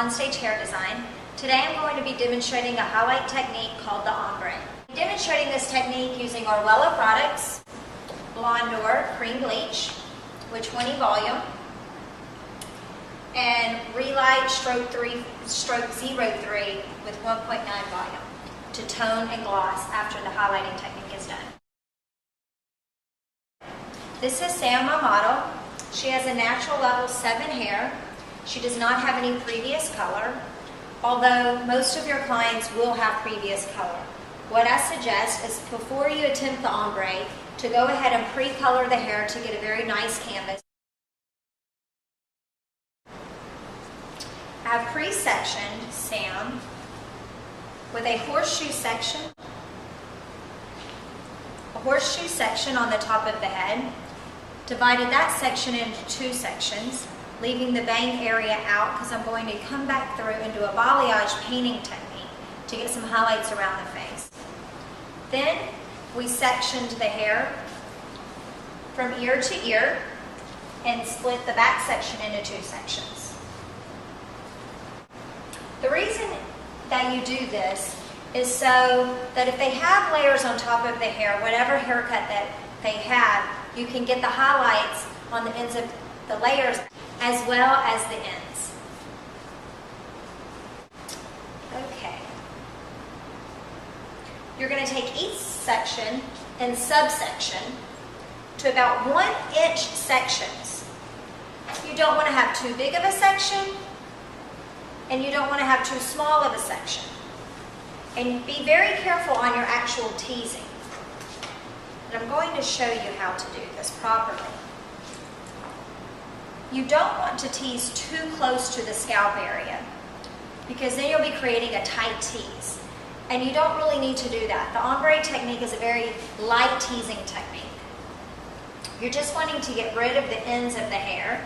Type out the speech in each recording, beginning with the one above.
on-stage hair design. Today I'm going to be demonstrating a highlight technique called the ombre. I'm demonstrating this technique using Orwella products, Blondor Cream Bleach with 20 volume, and Relight Stroke 03 with 1.9 volume to tone and gloss after the highlighting technique is done. This is Sam, my model. She has a natural level 7 hair. She does not have any previous color, although most of your clients will have previous color. What I suggest is before you attempt the ombre, to go ahead and pre-color the hair to get a very nice canvas. I have pre-sectioned Sam with a horseshoe section on the top of the head. Divided that section into 2 sections, leaving the bang area out because I'm going to come back through and do a balayage painting technique to get some highlights around the face. Then we sectioned the hair from ear to ear and split the back section into 2 sections. The reason that you do this is so that if they have layers on top of the hair, whatever haircut that they have, you can get the highlights on the ends of the layers as well as the ends. Okay. You're going to take each section and subsection to about 1-inch sections. You don't want to have too big of a section, and you don't want to have too small of a section. And be very careful on your actual teasing. And I'm going to show you how to do this properly. You don't want to tease too close to the scalp area because then you'll be creating a tight tease. And you don't really need to do that. The ombre technique is a very light teasing technique. You're just wanting to get rid of the ends of the hair.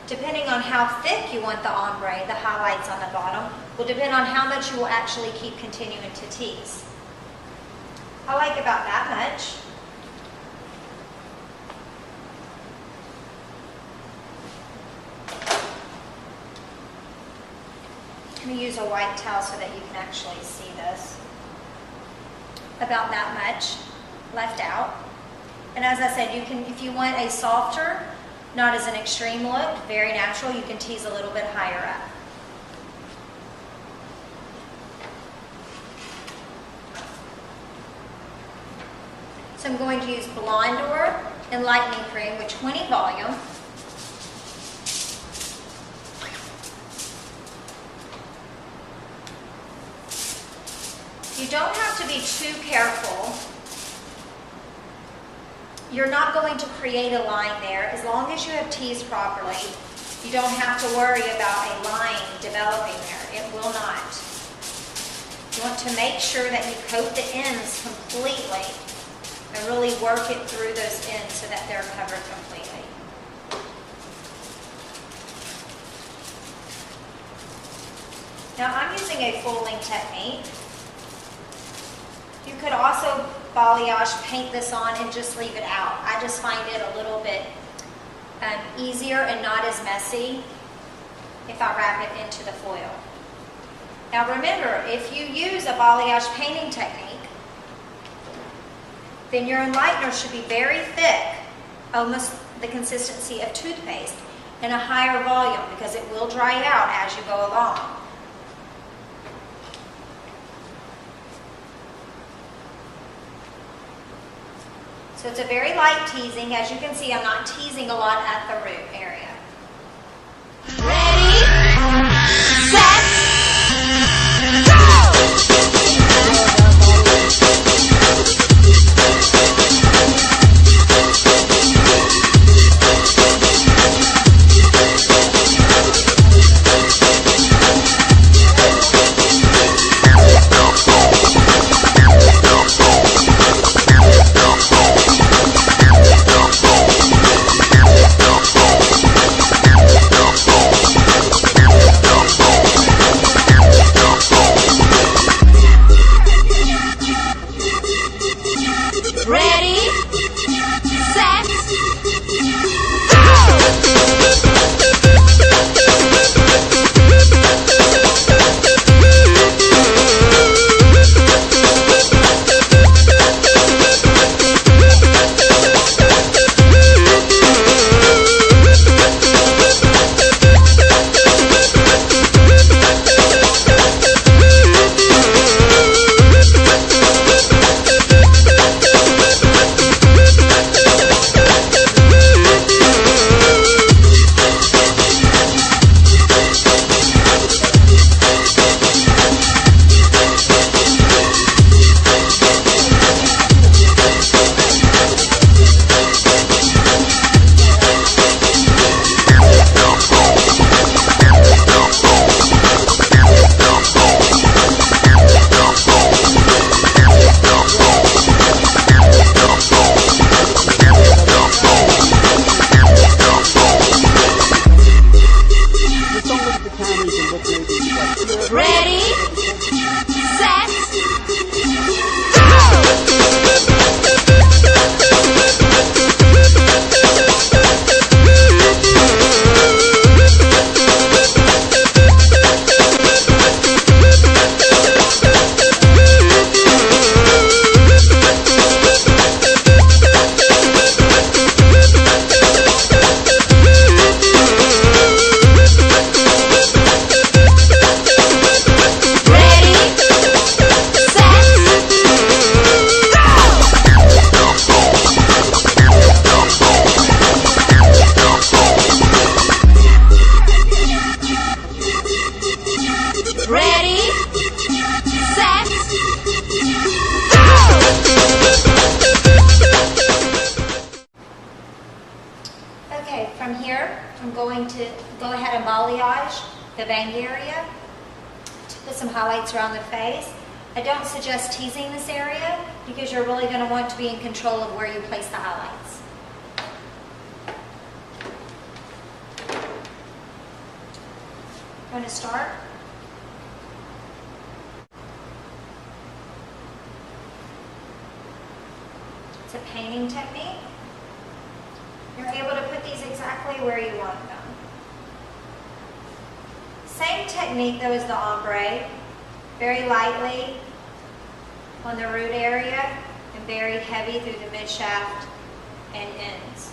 Depending on how thick you want the ombre, the highlights on the bottom, will depend on how much you will actually keep continuing to tease. I like about that much. I'm going to use a white towel so that you can actually see this. About that much left out. And as I said, you can, if you want a softer, not as an extreme look, very natural, you can tease a little bit higher up. So I'm going to use Blondor Enlightening Cream with 20 volume. You don't have to be too careful. You're not going to create a line there. As long as you have teased properly, you don't have to worry about a line developing there. It will not. You want to make sure that you coat the ends completely and really work it through those ends so that they're covered completely. Now I'm using a folding technique. You could also balayage paint this on and just leave it out. I just find it a little bit easier and not as messy if I wrap it into the foil. Now remember, if you use a balayage painting technique, then your enlightener should be very thick, almost the consistency of toothpaste, and a higher volume because it will dry out as you go along. So it's a very light teasing. As you can see, I'm not teasing a lot at the root area. going to go ahead and balayage the bang area to put some highlights around the face. I don't suggest teasing this area because you're really going to want to be in control of where you place the highlights. Going to start. It's a painting technique. You're able to put these exactly where you want them. Same technique though as the ombre. Very lightly on the root area and very heavy through the mid shaft and ends.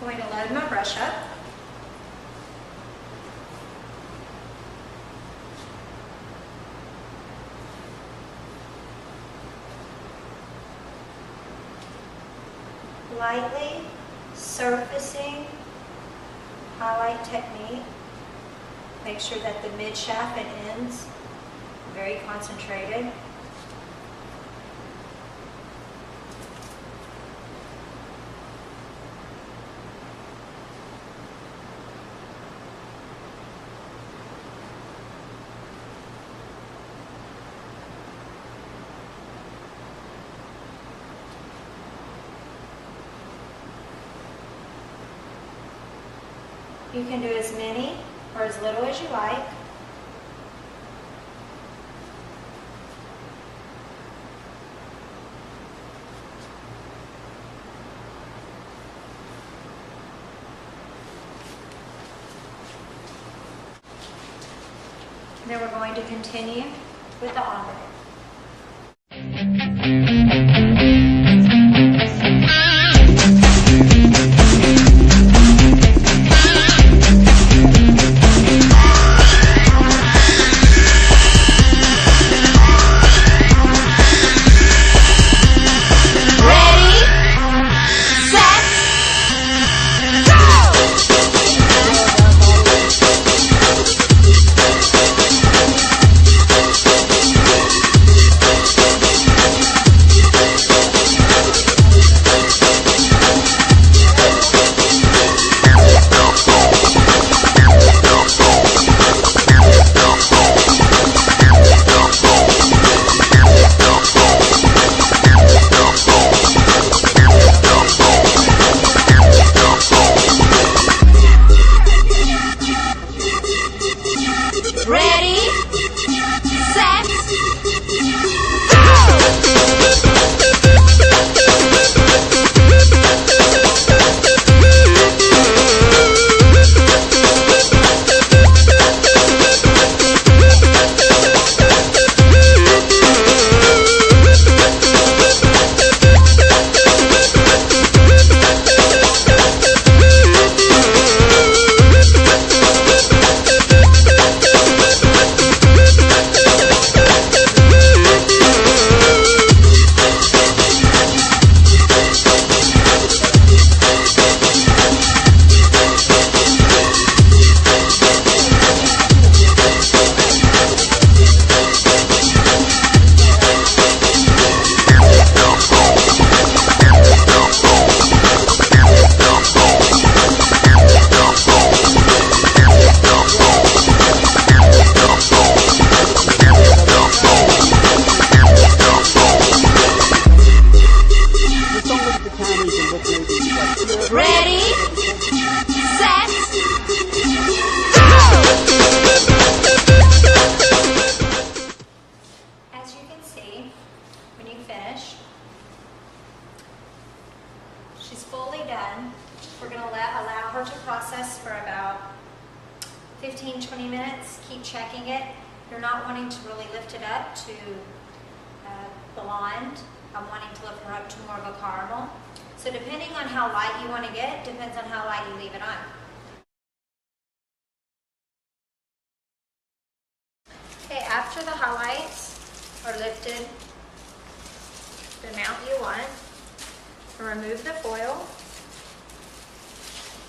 Going to load my brush up. Lightly surfacing highlight technique. Make sure that the mid shaft and ends are very concentrated. You can do as many or as little as you like. Then we're going to continue with the ombre. She's fully done. We're going to allow her to process for about 15-20 minutes. Keep checking it. You're not wanting to really lift it up to blonde. I'm wanting to lift her up to more of a caramel. So depending on how light you want to get, depends on how light you leave it on. Okay, after the highlights, or lifted the amount you want. And remove the foil.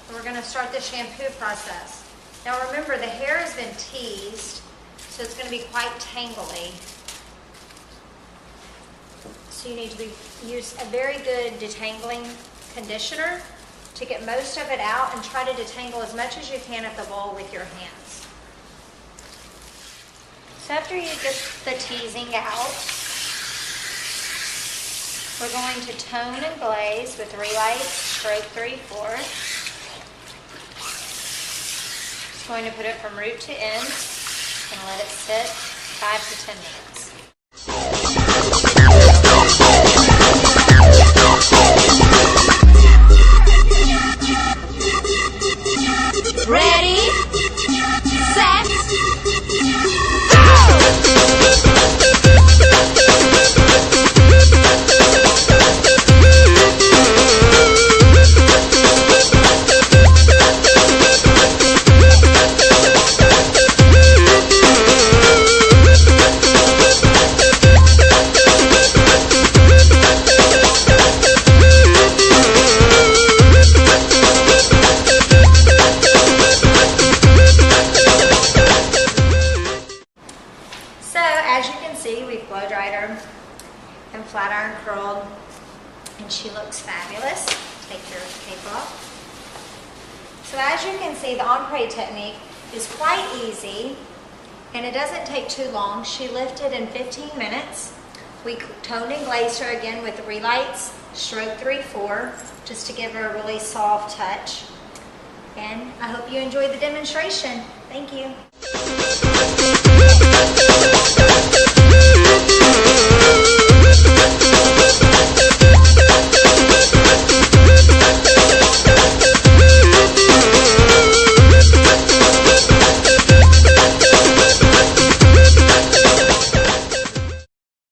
And we're going to start the shampoo process. Now remember, the hair has been teased, so it's going to be quite tangly. So you need to use a very good detangling conditioner to get most of it out, and try to detangle as much as you can at the bowl with your hands. So after you get the teasing out, we're going to tone and glaze with Relight Stroke 3/4. Just going to put it from root to end and let it sit 5 to 10 minutes. Ready, set, We've blow dried her and flat iron curled, and she looks fabulous. Take your cape off. So as you can see, the ombre technique is quite easy and it doesn't take too long. She lifted in 15 minutes. We toned and glazed her again with the Relights Stroke 3/4 just to give her a really soft touch. And I hope you enjoyed the demonstration. Thank you.